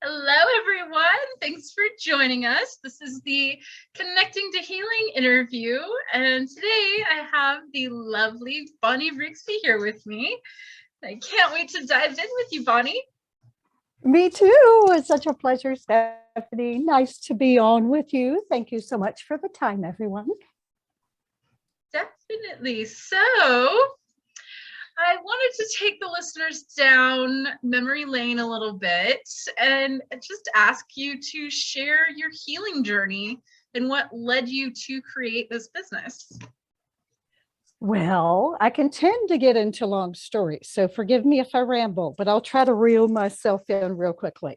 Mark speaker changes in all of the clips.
Speaker 1: Hello, everyone. Thanks for joining us. This is the Connecting to Healing interview. And today I have the lovely Bonnie Rigsby here with me. I can't wait to dive in with you, Bonnie.
Speaker 2: Me too. It's such a pleasure, Stephanie. Nice to be on with you. Thank you so much for the time, everyone.
Speaker 1: Definitely. So, I wanted to take the listeners down memory lane a little bit and just ask you to share your healing journey and what led you to create this business.
Speaker 2: Well, I can tend to get into long stories, so forgive me if I ramble, but I'll try to reel myself in real quickly.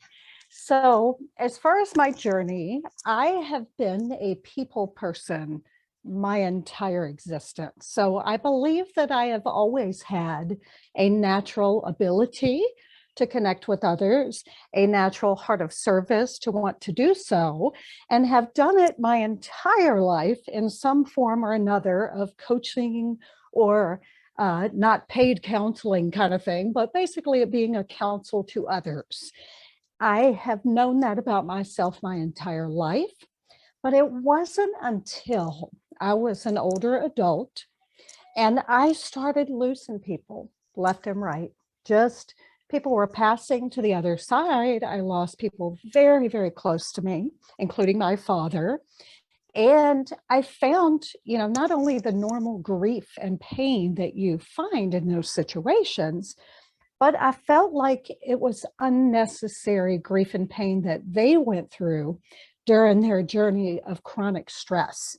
Speaker 2: So, as far as my journey, I have been a people person my entire existence. So, I believe that I have always had a natural ability to connect with others, a natural heart of service to want to do so, and have done it my entire life in some form or another of coaching or not paid counseling kind of thing, but basically it being a counsel to others. I have known that about myself my entire life, but it wasn't until I was an older adult and I started losing people left and right. Just people were passing to the other side. I lost people very, very close to me, including my father. And I found, not only the normal grief and pain that you find in those situations, but I felt like it was unnecessary grief and pain that they went through during their journey of chronic stress.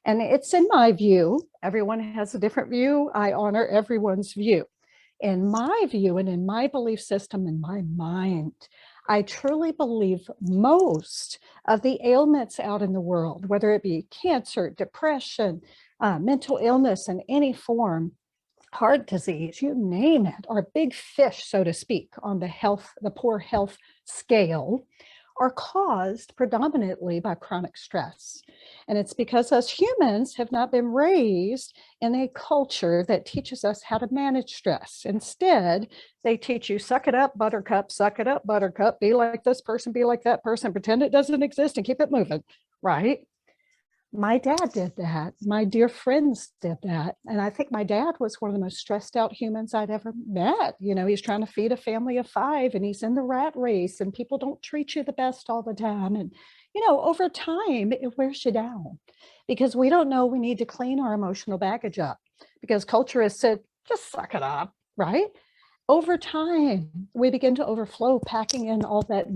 Speaker 2: And it's in my view, everyone has a different view. I honor everyone's view. In my view and in my belief system, in my mind, I truly believe most of the ailments out in the world, whether it be cancer, depression, mental illness in any form, heart disease, you name it, are big fish, so to speak, on the poor health scale, are caused predominantly by chronic stress. And it's because us humans have not been raised in a culture that teaches us how to manage stress. Instead, they teach you, suck it up, buttercup, be like this person, be like that person, pretend it doesn't exist and keep it moving, right? My dad did that. My dear friends did that. And I think my dad was one of the most stressed out humans I'd ever met. He's trying to feed a family of 5 and he's in the rat race and people don't treat you the best all the time. And, over time, it wears you down because we don't know we need to clean our emotional baggage up because culture has said, just suck it up, right? Over time, we begin to overflow, packing in all that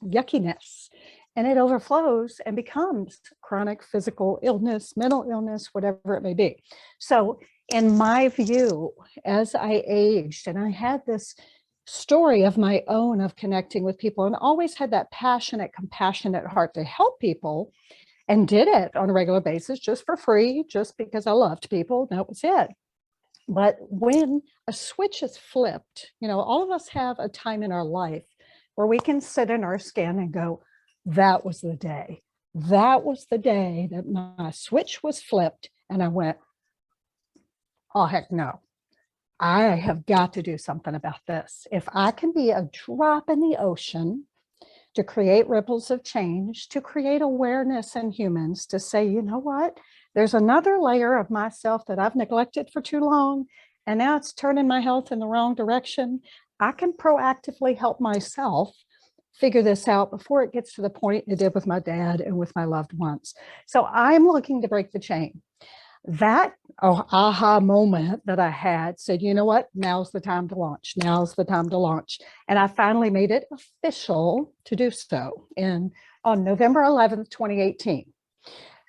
Speaker 2: yuckiness, and it overflows and becomes chronic physical illness, mental illness, whatever it may be. So, in my view, as I aged, and I had this story of my own of connecting with people and always had that passionate, compassionate heart to help people and did it on a regular basis just for free, just because I loved people. That was it. But when a switch is flipped, all of us have a time in our life where we can sit in our skin and go, that was the day. That was the day that my switch was flipped. And I went, oh, heck no. I have got to do something about this. If I can be a drop in the ocean to create ripples of change, to create awareness in humans, to say, you know what? There's another layer of myself that I've neglected for too long, and now it's turning my health in the wrong direction. I can proactively help myself figure this out before it gets to the point it did with my dad and with my loved ones. So I'm looking to break the chain. That aha moment that I had said, you know what, now's the time to launch. Now's the time to launch. And I finally made it official to do so on November 11th, 2018.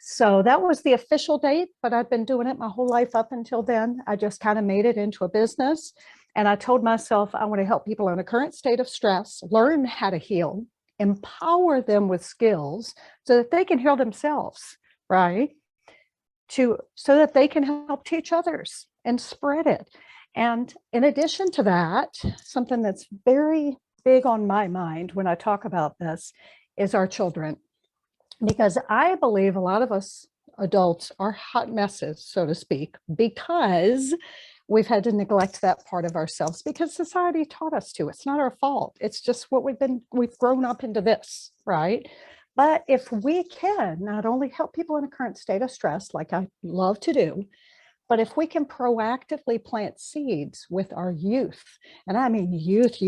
Speaker 2: So that was the official date, but I'd been doing it my whole life up until then. I just kind of made it into a business. And I told myself, I want to help people in a current state of stress, learn how to heal, empower them with skills so that they can heal themselves, right? So that they can help teach others and spread it. And in addition to that, something that's very big on my mind when I talk about this is our children. Because I believe a lot of us adults are hot messes, so to speak, because we've had to neglect that part of ourselves because society taught us to. It's not our fault. It's just what we've grown up into this, right? But if we can not only help people in a current state of stress, like I love to do, but if we can proactively plant seeds with our youth, and I mean youth,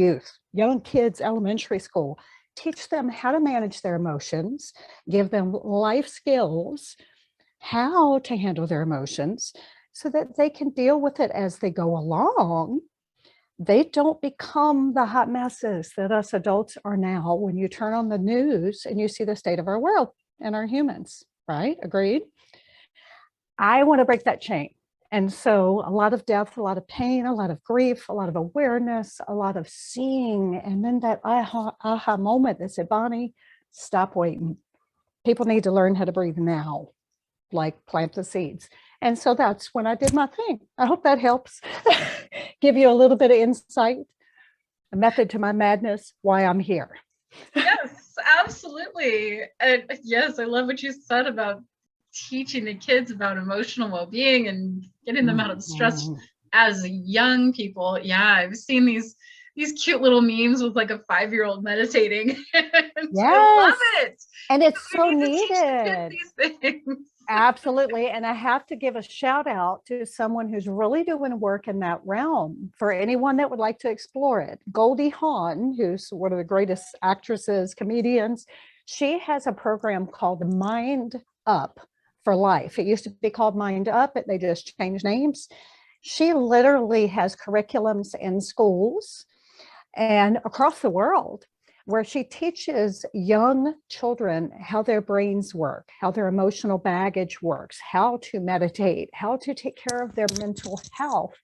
Speaker 2: young kids, elementary school, teach them how to manage their emotions, give them life skills, how to handle their emotions so that they can deal with it as they go along. They don't become the hot messes that us adults are now when you turn on the news and you see the state of our world and our humans, right? Agreed? I want to break that chain. And so a lot of death, a lot of pain, a lot of grief, a lot of awareness, a lot of seeing, and then that aha moment that said, Bonnie, stop waiting. People need to learn how to breathe now, like plant the seeds. And so that's when I did my thing. I hope that helps give you a little bit of insight, a method to my madness, why I'm here.
Speaker 1: Yes, absolutely. And yes, I love what you said about teaching the kids about emotional well-being and getting them out of the stress as young people. Yeah, I've seen these cute little memes with like a 5-year-old meditating.
Speaker 2: Yes.
Speaker 1: I love it.
Speaker 2: And it's
Speaker 1: We
Speaker 2: so
Speaker 1: need to teach the
Speaker 2: needed.
Speaker 1: kids these things.
Speaker 2: Absolutely. And I have to give a shout out to someone who's really doing work in that realm for anyone that would like to explore it. Goldie Hawn, who's one of the greatest actresses, comedians, she has a program called Mind Up for Life. It used to be called Mind Up, but they just changed names. She literally has curriculums in schools and across the world where she teaches young children how their brains work, how their emotional baggage works, how to meditate, how to take care of their mental health.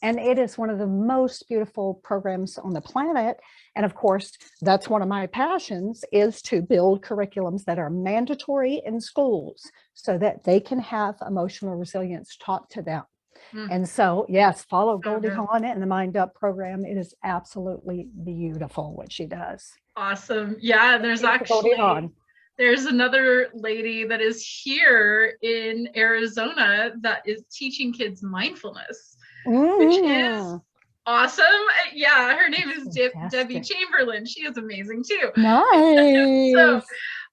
Speaker 2: And it is one of the most beautiful programs on the planet. And of course, that's one of my passions, is to build curriculums that are mandatory in schools so that they can have emotional resilience taught to them. And so, yes, follow Goldie Hawn and the Mind Up program. It is absolutely beautiful what she does.
Speaker 1: Awesome. Yeah, there's another lady that is here in Arizona that is teaching kids mindfulness, which is awesome. Yeah, her name is Debbie Chamberlain. She is amazing too.
Speaker 2: Nice.
Speaker 1: So,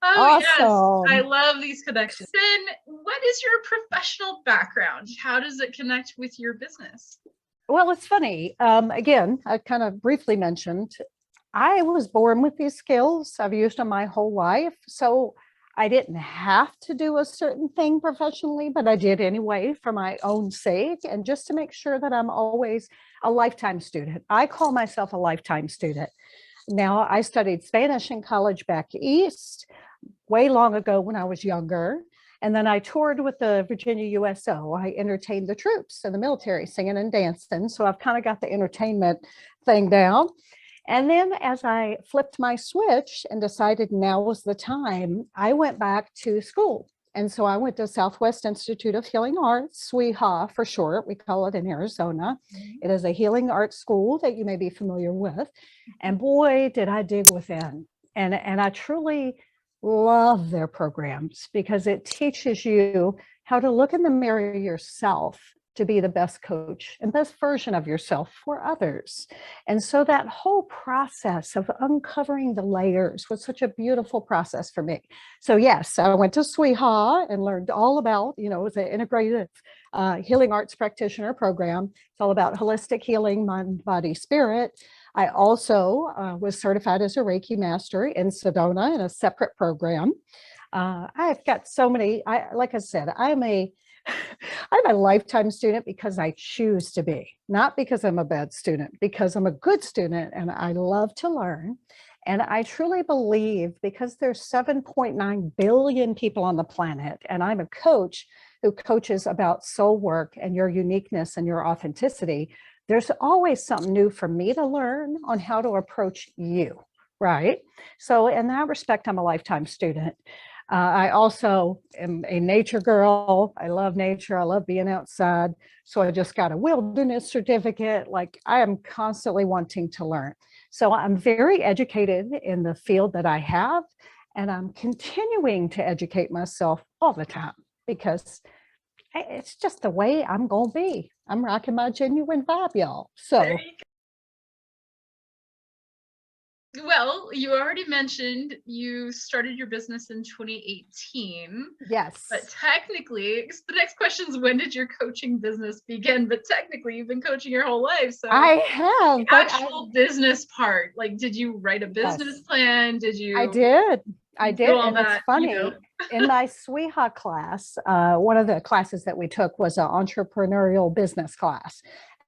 Speaker 2: awesome.
Speaker 1: Yes, I love these connections. Then, what is your professional background? How does it connect with your business?
Speaker 2: Well, it's funny. Again, I kind of briefly mentioned, I was born with these skills. I've used them my whole life. So I didn't have to do a certain thing professionally, but I did anyway for my own sake and just to make sure that I'm always a lifetime student. I call myself a lifetime student. Now, I studied Spanish in college back east way long ago when I was younger. And then I toured with the Virginia USO. I entertained the troops in the military, singing and dancing. So I've kind of got the entertainment thing down. And then as I flipped my switch and decided now was the time, I went back to school. And so I went to Southwest Institute of Healing Arts, SWIHA for short, we call it in Arizona. It is a healing arts school that you may be familiar with. And boy, did I dig within. And I truly love their programs because it teaches you how to look in the mirror yourself to be the best coach and best version of yourself for others. And so that whole process of uncovering the layers was such a beautiful process for me. So yes, I went to SWIHA and learned all about, it was an integrative healing arts practitioner program. It's all about holistic healing, mind, body, spirit. I also was certified as a Reiki master in Sedona in a separate program. I've got so many, like I said, I'm a lifetime student because I choose to be, not because I'm a bad student, because I'm a good student and I love to learn. And I truly believe because there's 7.9 billion people on the planet, and I'm a coach who coaches about soul work and your uniqueness and your authenticity, there's always something new for me to learn on how to approach you, right? So in that respect, I'm a lifetime student. I also am a nature girl. I love nature. I love being outside. So I just got a wilderness certificate. Like I am constantly wanting to learn. So I'm very educated in the field that I have, and I'm continuing to educate myself all the time because It's just the way I'm going to be. I'm rocking my genuine vibe, y'all.
Speaker 1: There
Speaker 2: So
Speaker 1: you Well, you already mentioned you started your business in 2018, but
Speaker 2: yes,
Speaker 1: technically, the next question is when did your coaching business begin? But technically, you've been coaching your whole life. So
Speaker 2: I
Speaker 1: the
Speaker 2: have, but
Speaker 1: actual business part, like, did you write a business
Speaker 2: yes,
Speaker 1: plan? Did
Speaker 2: I
Speaker 1: you
Speaker 2: did. I
Speaker 1: do
Speaker 2: did.
Speaker 1: all
Speaker 2: And it's
Speaker 1: that,
Speaker 2: funny, in my SWIHA class, one of the classes that we took was an entrepreneurial business class.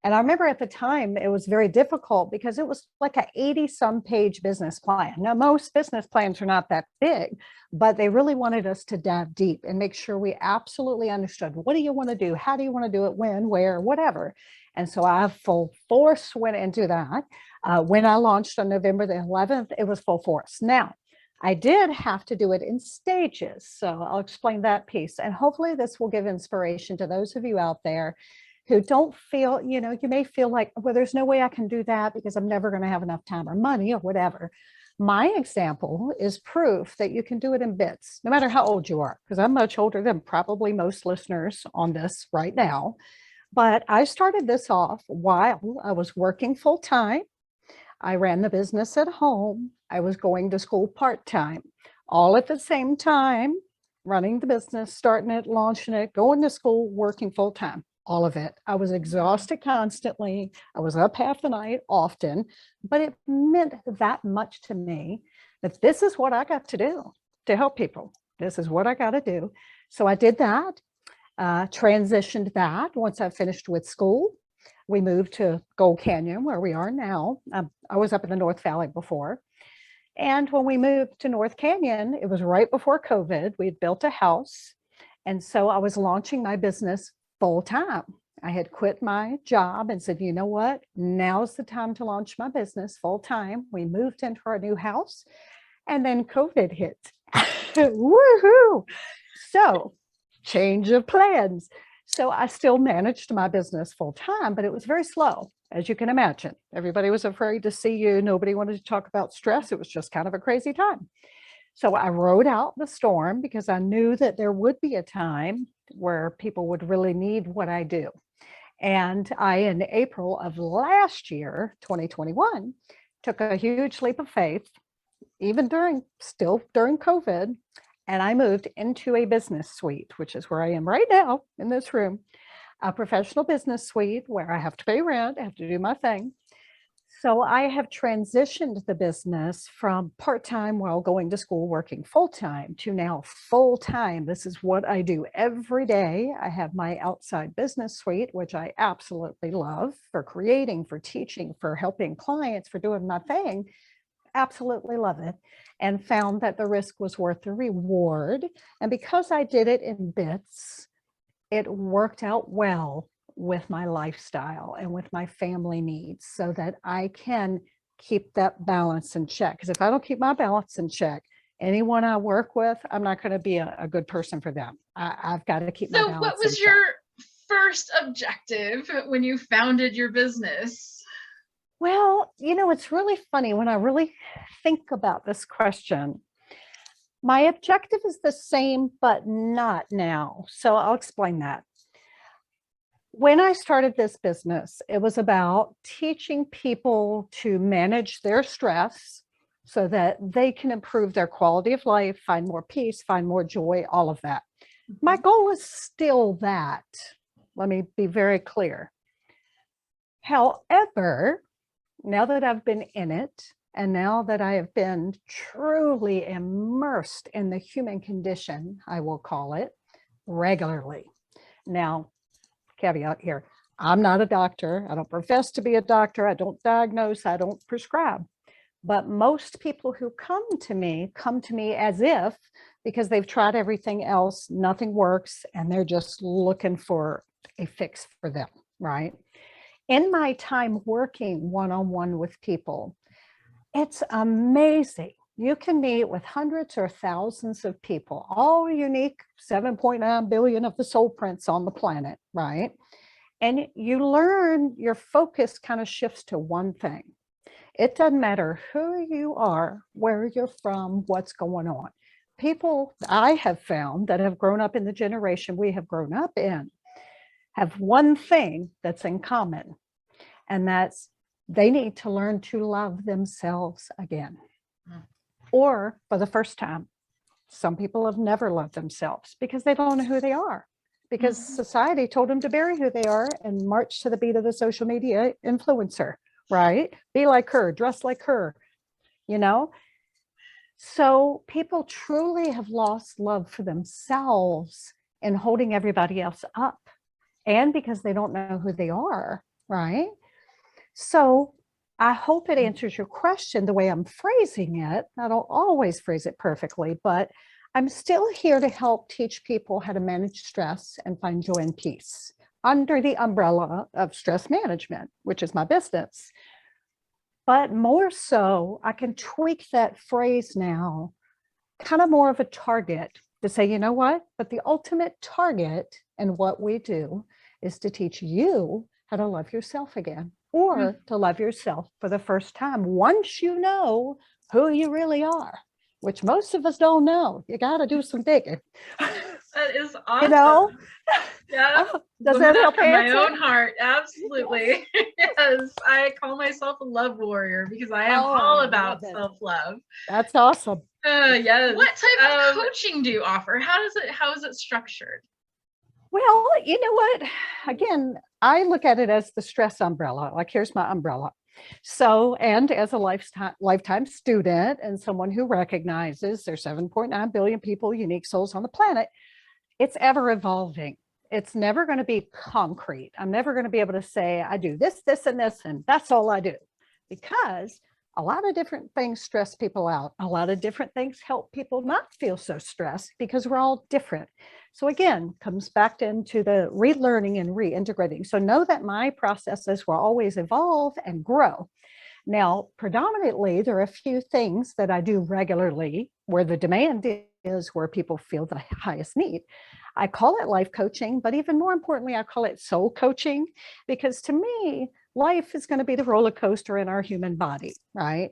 Speaker 2: And I remember at the time it was very difficult because it was like a 80 some page business plan. Now, most business plans are not that big, but they really wanted us to dive deep and make sure we absolutely understood what do you want to do? How do you want to do it? When, where, whatever. And so I full force went into that. When I launched on November the 11th, it was full force. Now, I did have to do it in stages. So I'll explain that piece. And hopefully this will give inspiration to those of you out there who don't feel, you may feel like, well, there's no way I can do that because I'm never going to have enough time or money or whatever. My example is proof that you can do it in bits, no matter how old you are, because I'm much older than probably most listeners on this right now. But I started this off while I was working full time. I ran the business at home. I was going to school part-time, all at the same time, running the business, starting it, launching it, going to school, working full-time, all of it. I was
Speaker 1: Wow.
Speaker 2: exhausted constantly. I was up half the night often, but it meant that much to me that this is what I got to do to help people. This is what I got to do. So I did that, transitioned that once I finished with school. We moved to Gold Canyon, where we are now. I was up in the North Valley before. And when we moved to North Canyon, it was right before COVID. We had built a house. And so I was launching my business full time. I had quit my job and said, you know what? Now's the time to launch my business full time. We moved into our new house and then COVID hit. Woohoo! So, change of plans. So, I still managed my business full time, but it was very slow, as you can imagine. Everybody was afraid to see you. Nobody wanted to talk about stress. It was just kind of a crazy time. So, I rode out the storm because I knew that there would be a time where people would really need what I do. And I, in April of last year, 2021, took a huge leap of faith, even still during COVID, and I moved into a business suite, which is where I am right now in this room, a professional business suite where I have to pay rent, I have to do my thing. So I have transitioned the business from part-time while going to school, working full-time, to now full-time. This is what I do every day. I have my outside business suite, which I absolutely love, for creating, for teaching, for helping clients, for doing my thing. Absolutely love it, and found that the risk was worth the reward. And because I did it in bits, it worked out well with my lifestyle and with my family needs so that I can keep that balance in check. Because if I don't keep my balance in check, anyone I work with, I'm not going to be a good person for them. I've got to keep my
Speaker 1: So, what
Speaker 2: balance in
Speaker 1: was
Speaker 2: check.
Speaker 1: your first objective when you founded your business?
Speaker 2: Well, it's really funny when I really think about this question. My objective is the same, but not now. So I'll explain that. When I started this business, it was about teaching people to manage their stress so that they can improve their quality of life, find more peace, find more joy, all of that. My
Speaker 1: Mhm.
Speaker 2: goal is still that. Let me be very clear. However, now that I've been in it, and now that I have been truly immersed in the human condition, I will call it, regularly. Now, caveat here, I'm not a doctor. I don't profess to be a doctor. I don't diagnose. I don't prescribe. But most people who come to me as if, because they've tried everything else, nothing works, and they're just looking for a fix for them, right? In my time working one-on-one with people, it's amazing. You can meet with hundreds or thousands of people, all unique, 7.9 billion of the soul prints on the planet, right? And you learn, your focus kind of shifts to one thing. It doesn't matter who you are, where you're from, what's going on. people I have found that have grown up in the generation we have grown up in have one thing that's in common, and that's they need to learn to love themselves again, or for the first time. Some people have never loved themselves because they don't know who they are, because society told them to bury who they are and march to the beat of the social media influencer, right? Be like her, dress like her, you know? So people truly have lost love for themselves in holding everybody else up, and because they don't know who they are, right? So I hope it answers your question the way I'm phrasing it. I don't always phrase it perfectly, but I'm still here to help teach people how to manage stress and find joy and peace under the umbrella of stress management, which is my business. But more so, I can tweak that phrase now, kind of more of a target to say, you know what? But the ultimate target in what we do is to teach you how to love yourself again, or to love yourself for the first time once you know who you really are, which most of us don't know. You got to do some digging.
Speaker 1: That is awesome.
Speaker 2: You know?
Speaker 1: Yeah.
Speaker 2: Does that help
Speaker 1: from my
Speaker 2: answer?
Speaker 1: own heart? Absolutely. Yes. I call myself a love warrior because I am all about self-love.
Speaker 2: That's awesome.
Speaker 1: Yes. What type of coaching do you offer? How is it structured?
Speaker 2: Well, you know what? Again, I look at it as the stress umbrella. Like, here's my umbrella. So, and as a lifetime student and someone who recognizes there's 7.9 billion people, unique souls on the planet, it's ever evolving. It's never going to be concrete. I'm never going to be able to say, I do this, this, and this, and that's all I do. Because a lot of different things stress people out. A lot of different things help people not feel so stressed, because we're all different. So again, comes back into the relearning and reintegrating. So know that my processes will always evolve and grow. Now, predominantly, there are a few things that I do regularly where the demand is, where people feel the highest need. I call it life coaching, but even more importantly, I call it soul coaching, because to me, life is going to be the roller coaster in our human body, right?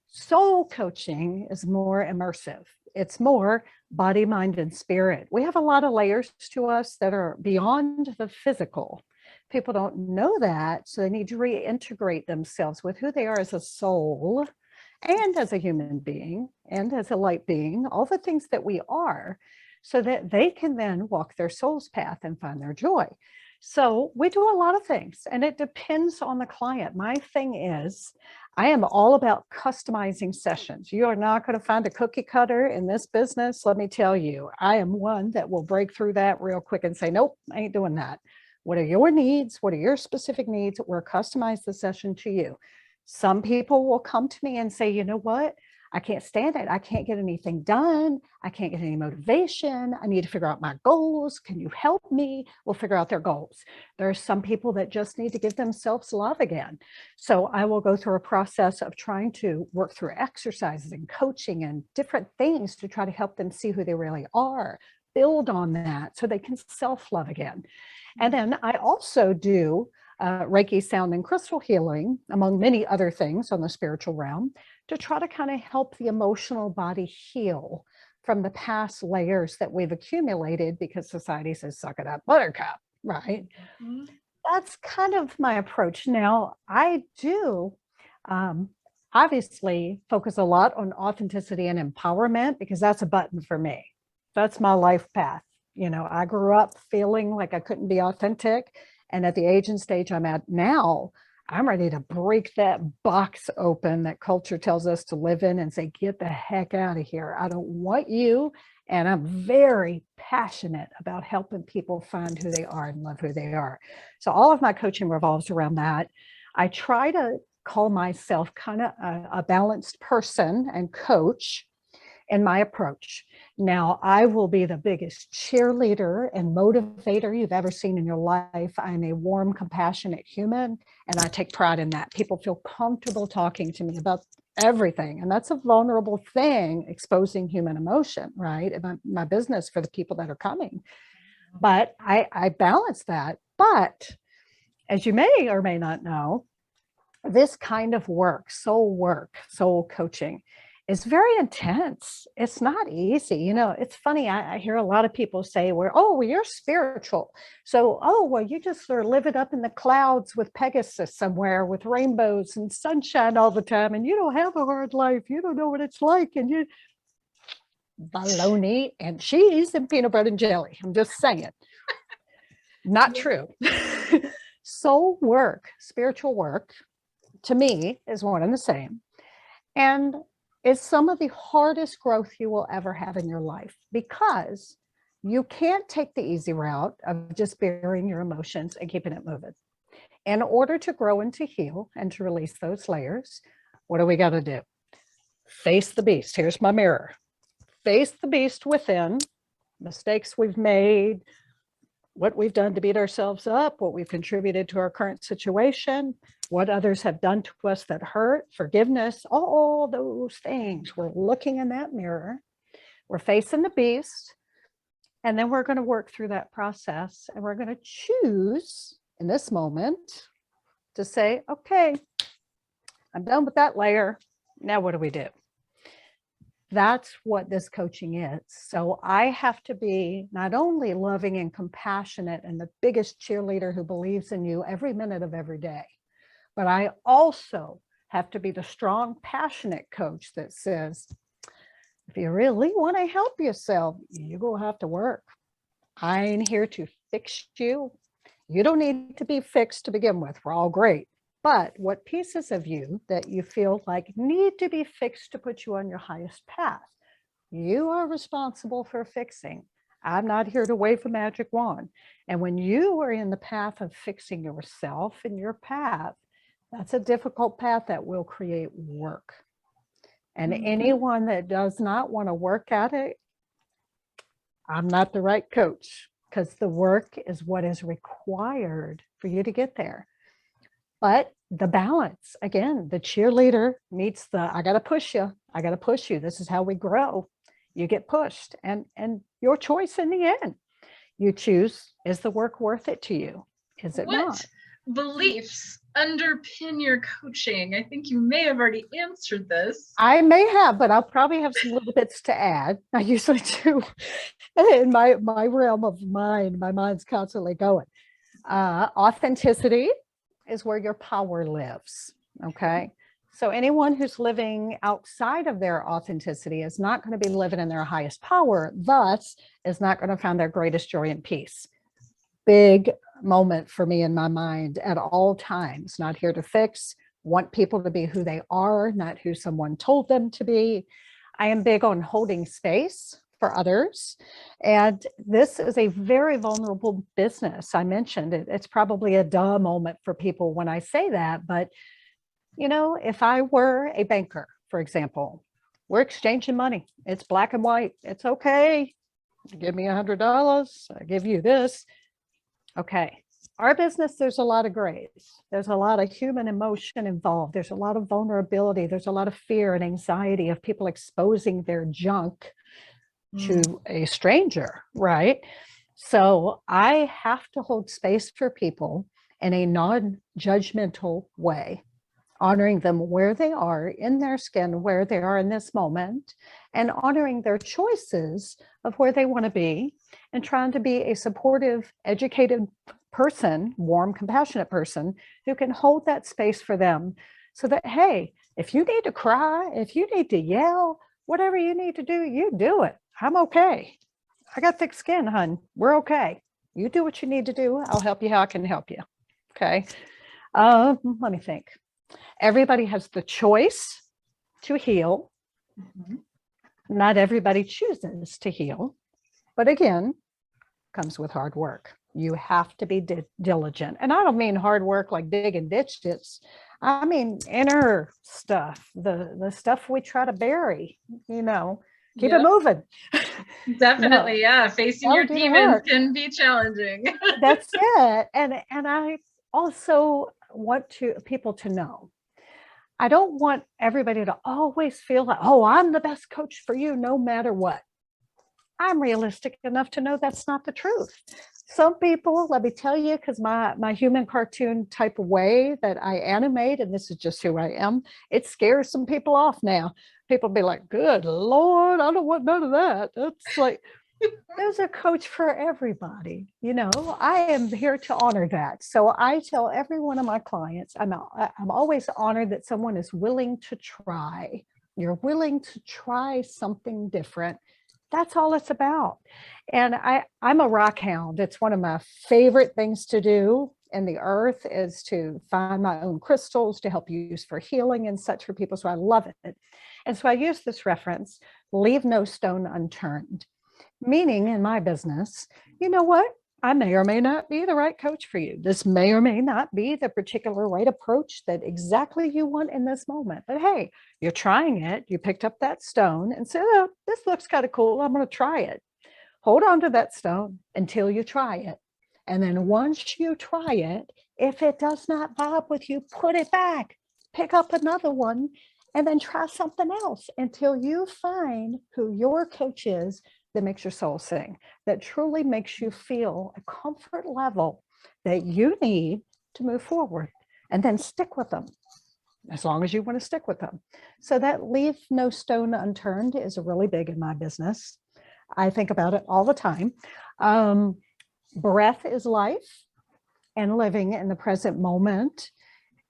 Speaker 2: Soul coaching is more immersive. It's more body, mind, and spirit. We have a lot of layers to us that are beyond the physical. People don't know that, so they need to reintegrate themselves with who they are as a soul and as a human being and as a light being, all the things that we are, so that they can then walk their soul's path and find their joy. So we do a lot of things, and it depends on the client. My thing is, I am all about customizing sessions. You are not going to find a cookie cutter in this business. Let me tell you, I am one that will break through that real quick and say, nope, I ain't doing that. What are your needs? What are your specific needs? We'll customize the session to you. Some people will come to me and say, you know what? I can't stand it. I can't get anything done. I can't get any motivation. I need to figure out my goals. Can you help me? We'll figure out their goals. There are some people that just need to give themselves love again. So I will go through a process of trying to work through exercises and coaching and different things to try to help them see who they really are, build on that so they can self-love again. And then I also do Reiki, sound, and crystal healing, among many other things on the spiritual realm, to try to kind of help the emotional body heal from the past layers that we've accumulated because society says, suck it up, buttercup, right? Mm-hmm. That's kind of my approach. Now, I do obviously focus a lot on authenticity and empowerment, because that's a button for me. That's my life path. You know, I grew up feeling like I couldn't be authentic. And at the age and stage I'm at now, I'm ready to break that box open that culture tells us to live in and say, get the heck out of here. I don't want you. And I'm very passionate about helping people find who they are and love who they are. So all of my coaching revolves around that. I try to call myself kind of a balanced person and coach in my approach. Now, I will be the biggest cheerleader and motivator you've ever seen in your life. I'm a warm, compassionate human, and I take pride in that. People feel comfortable talking to me about everything, and that's a vulnerable thing, exposing human emotion, right? In my business for the people that are coming. But I balance that. But as you may or may not know, this kind of work, soul coaching, is very intense. It's not easy. You know, it's funny. I hear a lot of people say, well, you're spiritual. So, well, you just are living up in the clouds with Pegasus somewhere with rainbows and sunshine all the time. And you don't have a hard life. You don't know what it's like. And you, bologna and cheese and peanut butter and jelly. I'm just saying. Not true. Soul work, spiritual work, to me is one and the same. And is some of the hardest growth you will ever have in your life, because you can't take the easy route of just burying your emotions and keeping it moving. In order to grow and to heal and to release those layers, what do we got to do? Face the beast. Here's my mirror. Face the beast within, mistakes we've made, what we've done to beat ourselves up, what we've contributed to our current situation, what others have done to us that hurt, forgiveness, all those things. We're looking in that mirror, we're facing the beast, and then we're going to work through that process, and we're going to choose in this moment to say, okay, I'm done with that layer. Now what do we do? That's what this coaching is. So I have to be not only loving and compassionate and the biggest cheerleader who believes in you every minute of every day, but I also have to be the strong, passionate coach that says, if you really want to help yourself, you're going to have to work. I ain't here to fix you. You don't need to be fixed to begin with. We're all great. But what pieces of you that you feel like need to be fixed to put you on your highest path, you are responsible for fixing. I'm not here to wave a magic wand. And when you are in the path of fixing yourself and your path, that's a difficult path that will create work. And anyone that does not want to work at it, I'm not the right coach, because the work is what is required for you to get there. But the balance, again, the cheerleader meets the, I got to push you. I got to push you. This is how we grow. You get pushed, and your choice in the end. You choose, is the work worth it to you? Is it not?
Speaker 1: What beliefs underpin your coaching? I think you may have already answered this.
Speaker 2: I may have, but I'll probably have some little bits to add. I usually do. In my realm of mind, my mind's constantly going. Authenticity is where your power lives. Okay. So anyone who's living outside of their authenticity is not going to be living in their highest power, thus is not going to find their greatest joy and peace. Big moment for me in my mind at all times. Not here to fix, want people to be who they are, not who someone told them to be. I am big on holding space for others. And this is a very vulnerable business. I mentioned it. It's probably a duh moment for people when I say that, but you know, if I were a banker, for example, we're exchanging money. It's black and white. It's okay. Give me $100. I give you this. Okay. Our business, there's a lot of grays. There's a lot of human emotion involved. There's a lot of vulnerability. There's a lot of fear and anxiety of people exposing their junk to a stranger, right? So I have to hold space for people in a non-judgmental way, honoring them where they are in their skin, where they are in this moment, and honoring their choices of where they want to be, and trying to be a supportive, educated person, warm, compassionate person who can hold that space for them so that, hey, if you need to cry, if you need to yell, whatever you need to do, you do it. I'm okay. I got thick skin, hun. We're okay. You do what you need to do. I'll help you how I can help you. Okay. Let me think. Everybody has the choice to heal. Not everybody chooses to heal. But again, comes with hard work. You have to be diligent. And I don't mean hard work like digging ditches. I mean inner stuff, the stuff we try to bury, you know, keep it moving.
Speaker 1: Definitely, yeah. Facing your demons can be challenging.
Speaker 2: That's it. And I also want people to know, I don't want everybody to always feel like, oh, I'm the best coach for you no matter what. I'm realistic enough to know that's not the truth. Some people, let me tell you, because my human cartoon type of way that I animate, and this is just who I am, it scares some people off now. People be like, good Lord, I don't want none of that. It's like, there's a coach for everybody. I am here to honor that. So I tell every one of my clients, I'm always honored that someone is willing to try. You're willing to try something different. That's all it's about. And I'm a rock hound. It's one of my favorite things to do in the earth is to find my own crystals to help use for healing and such for people. So I love it. And so I use this reference, leave no stone unturned. Meaning in my business, you know what? I may or may not be the right coach for you. This may or may not be the particular right approach that exactly you want in this moment. But hey, you're trying it. You picked up that stone and said, oh, this looks kind of cool. I'm going to try it. Hold on to that stone until you try it. And then once you try it, if it does not vibe with you, put it back, pick up another one, and then try something else until you find who your coach is that makes your soul sing, that truly makes you feel a comfort level that you need to move forward, and then stick with them as long as you want to stick with them. So that leave no stone unturned is really big in my business. I think about it all the time. Breath is life, and living in the present moment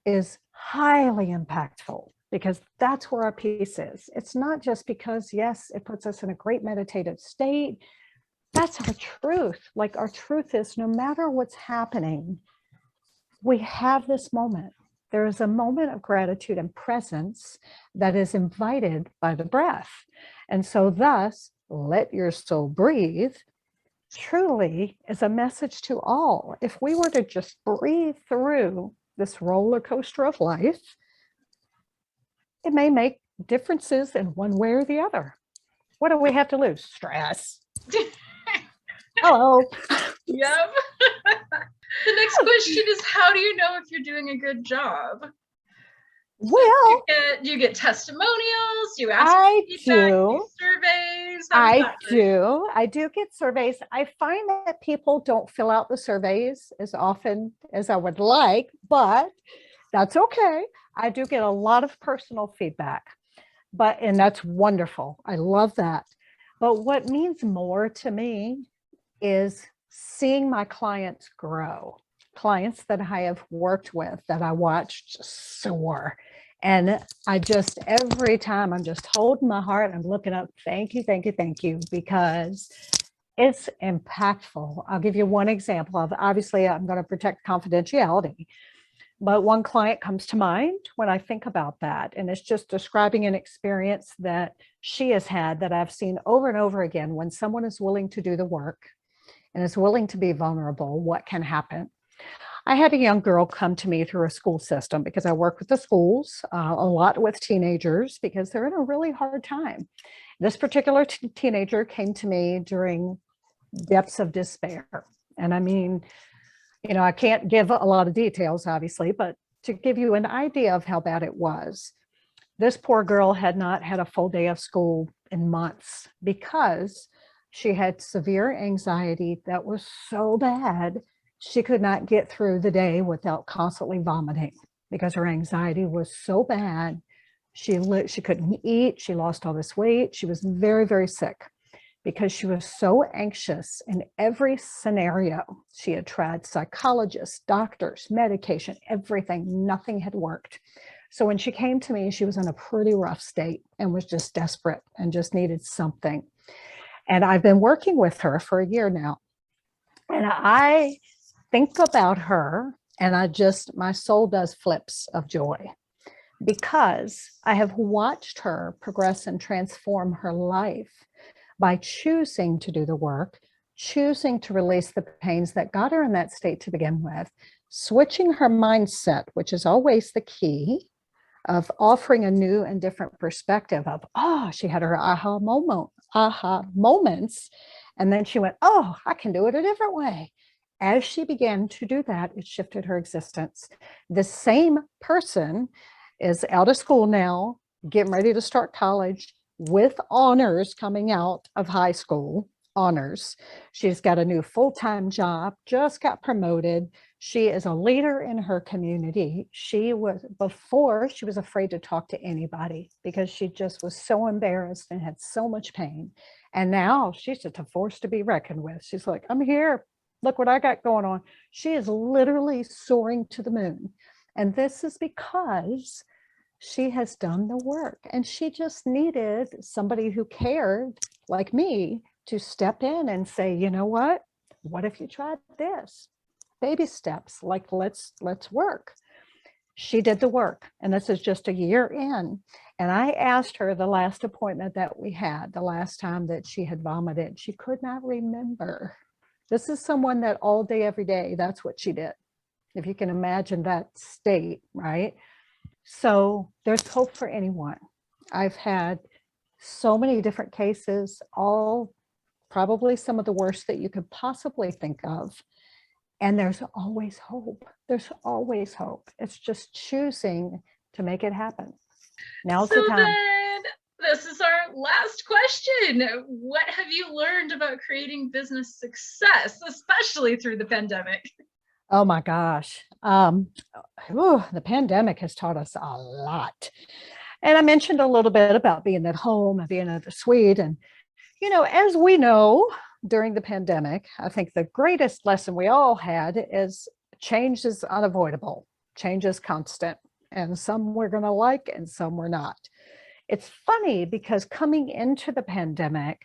Speaker 2: is highly impactful because that's where our peace is. It's not just because, yes, it puts us in a great meditative state. That's our truth. Like our truth is no matter what's happening, we have this moment. There is a moment of gratitude and presence that is invited by the breath. And so thus, let your soul breathe truly is a message to all. If we were to just breathe through this roller coaster of life, it may make differences in one way or the other. What do we have to lose? Stress. Hello.
Speaker 1: Yep. The next question is, how do you know if you're doing a good job?
Speaker 2: Well,
Speaker 1: you get testimonials, you ask
Speaker 2: I
Speaker 1: feedback,
Speaker 2: do.
Speaker 1: surveys.
Speaker 2: I do get surveys. I find that people don't fill out the surveys as often as I would like, but that's okay. I do get a lot of personal feedback, and that's wonderful. I love that. But what means more to me is seeing my clients grow, clients that I have worked with that I watched just soar. And I just, every time I'm just holding my heart, I'm looking up, thank you, thank you, thank you, because it's impactful. I'll give you one example of, obviously I'm going to protect confidentiality, but one client comes to mind when I think about that. And it's just describing an experience that she has had that I've seen over and over again. When someone is willing to do the work and is willing to be vulnerable, what can happen? I had a young girl come to me through a school system because I work with the schools a lot with teenagers because they're in a really hard time. This particular teenager came to me during depths of despair. And I mean, I can't give a lot of details, obviously, but to give you an idea of how bad it was, this poor girl had not had a full day of school in months because she had severe anxiety that was so bad she could not get through the day without constantly vomiting because her anxiety was so bad. She couldn't eat. She lost all this weight. She was very, very sick because she was so anxious in every scenario. She had tried psychologists, doctors, medication, everything. Nothing had worked. So when she came to me, she was in a pretty rough state and was just desperate and just needed something. And I've been working with her for a year now. And I think about her and my soul does flips of joy because I have watched her progress and transform her life by choosing to do the work, choosing to release the pains that got her in that state to begin with, switching her mindset, which is always the key, of offering a new and different perspective of, she had her aha moments. And then she went, I can do it a different way. As she began to do that, it shifted her existence. The same person is out of school now, getting ready to start college with honors coming out of high school. honors. She's got a new full-time job, just got promoted. She is a leader in her community. Before, she was afraid to talk to anybody because she just was so embarrassed and had so much pain. And now she's just a force to be reckoned with. She's like, I'm here. Look what I got going on. She is literally soaring to the moon. And this is because she has done the work, and she just needed somebody who cared, like me, to step in and say, you know what if you tried this? Baby steps, like let's work. She did the work, and this is just a year in. And I asked her the last appointment that we had, the last time that she had vomited, she could not remember. This is someone that all day, every day, that's what she did. If you can imagine that state, right? So there's hope for anyone. I've had so many different cases, all probably some of the worst that you could possibly think of. And there's always hope. There's always hope. It's just choosing to make it happen. Now's the time.
Speaker 1: Then this is our last question. What have you learned about creating business success, especially through the pandemic?
Speaker 2: Oh my gosh. The pandemic has taught us a lot. And I mentioned a little bit about being at home and being at the suite. And, as we know, during the pandemic, I think the greatest lesson we all had is change is unavoidable. Change is constant. And some we're going to like and some we're not. It's funny because coming into the pandemic,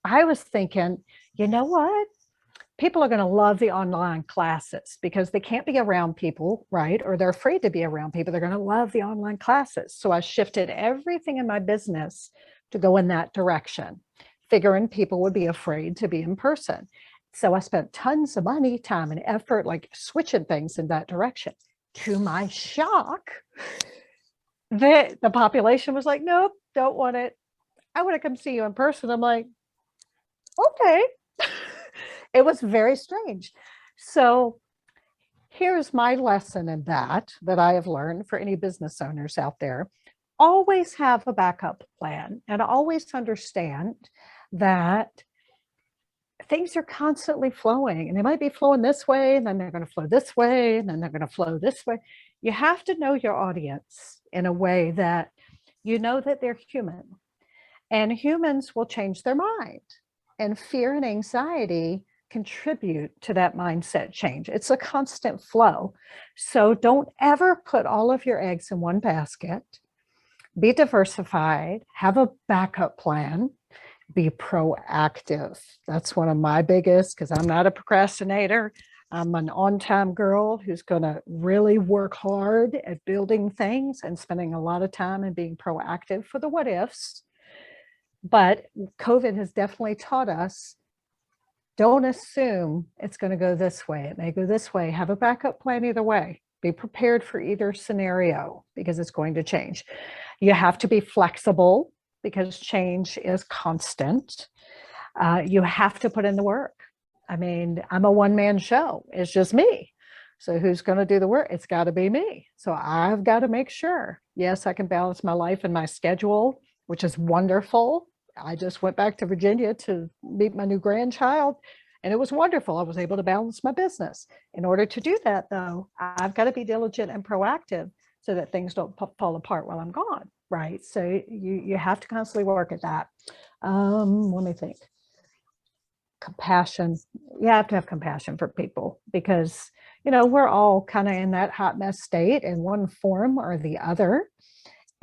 Speaker 2: I was thinking, you know what? People are going to love the online classes because they can't be around people, right? Or they're afraid to be around people. They're going to love the online classes. So I shifted everything in my business to go in that direction, figuring people would be afraid to be in person. So I spent tons of money, time, and effort, like switching things in that direction. To my shock, the population was like, nope, don't want it. I want to come see you in person. I'm like, okay. It was very strange. So here's my lesson in that I have learned for any business owners out there. Always have a backup plan and always understand that things are constantly flowing, and they might be flowing this way, and then they're going to flow this way, and then they're going to flow this way. You have to know your audience in a way that you know that they're human, and humans will change their mind, and fear and anxiety contribute to that mindset change. It's a constant flow. So don't ever put all of your eggs in one basket. Be diversified, have a backup plan, be proactive. That's one of my biggest, because I'm not a procrastinator. I'm an on-time girl who's going to really work hard at building things and spending a lot of time and being proactive for the what ifs. But COVID has definitely taught us, don't assume it's going to go this way. It may go this way. Have a backup plan either way. Be prepared for either scenario because it's going to change. You have to be flexible because change is constant. You have to put in the work. I mean, I'm a one-man show. It's just me. So who's going to do the work? It's got to be me. So I've got to make sure, yes, I can balance my life and my schedule, which is wonderful. I just went back to Virginia to meet my new grandchild, and it was wonderful. I was able to balance my business. In order to do that, though, I've got to be diligent and proactive so that things don't fall apart while I'm gone, right? So you have to constantly work at that. Let me think. Compassion. You have to have compassion for people because, we're all kind of in that hot mess state in one form or the other.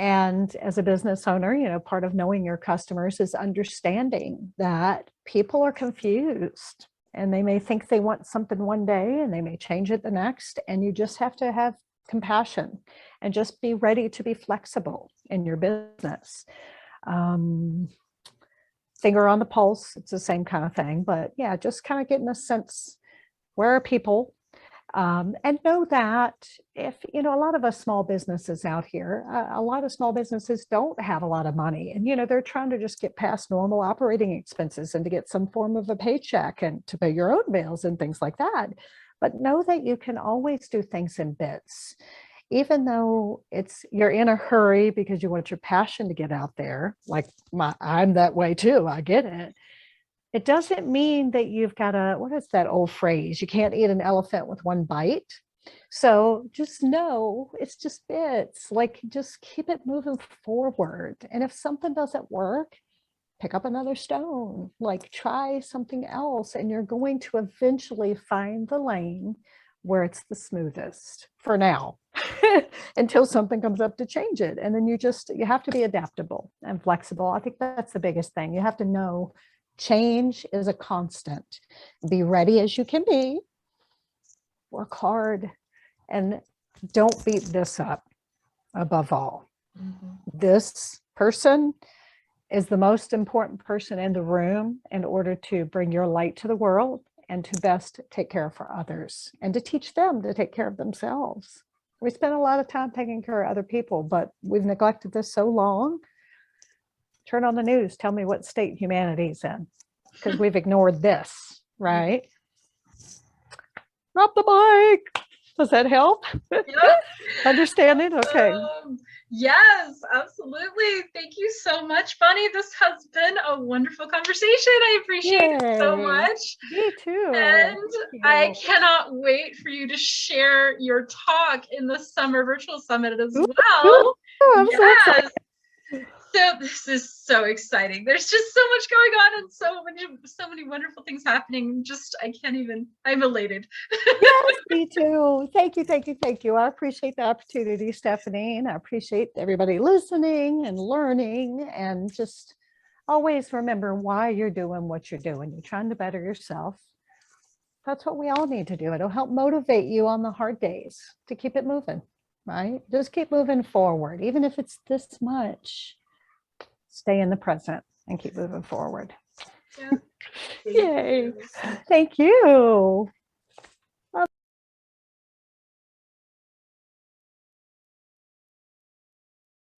Speaker 2: And as a business owner, part of knowing your customers is understanding that people are confused and they may think they want something one day and they may change it the next. And you just have to have compassion and just be ready to be flexible in your business. Finger on the pulse, it's the same kind of thing. But yeah, just kind of getting a sense, where are people? And know that if, a lot of us small businesses out here, a lot of small businesses don't have a lot of money and, they're trying to just get past normal operating expenses and to get some form of a paycheck and to pay your own bills and things like that. But know that you can always do things in bits, even though you're in a hurry because you want your passion to get out there. Like I'm that way too. I get it. It doesn't mean that you've got to, what is that old phrase? You can't eat an elephant with one bite. So just know it's just bits. Like just keep it moving forward. And if something doesn't work, pick up another stone, like try something else, and you're going to eventually find the lane where it's the smoothest for now until something comes up to change it. And then you have to be adaptable and flexible. I think that's the biggest thing. You have to know change is a constant. Be ready as you can be, work hard, and don't beat this up above all. This person is the most important person in the room in order to bring your light to the world and to best take care of others and to teach them to take care of themselves. We spend a lot of time taking care of other people, but we've neglected this so long. Turn on the news, tell me what state humanity's in, because we've ignored this, right? Drop the mic. Does that help?
Speaker 1: Yep.
Speaker 2: Understand it? Okay.
Speaker 1: Yes, absolutely. Thank you so much, Bonnie. This has been a wonderful conversation. I appreciate it so much.
Speaker 2: Me too.
Speaker 1: And I cannot wait for you to share your talk in the summer virtual summit as well.
Speaker 2: I'm so excited.
Speaker 1: So this is so exciting. There's just so much going on and so many wonderful things happening. I'm elated.
Speaker 2: Yes, me too. Thank you, thank you, thank you. I appreciate the opportunity, Stephanie, and I appreciate everybody listening and learning, and just always remember why you're doing what you're doing. You're trying to better yourself. That's what we all need to do. It'll help motivate you on the hard days to keep it moving, right? Just keep moving forward, even if it's this much. Stay in the present and keep moving forward.
Speaker 1: Yeah.
Speaker 2: Yay. Thank you.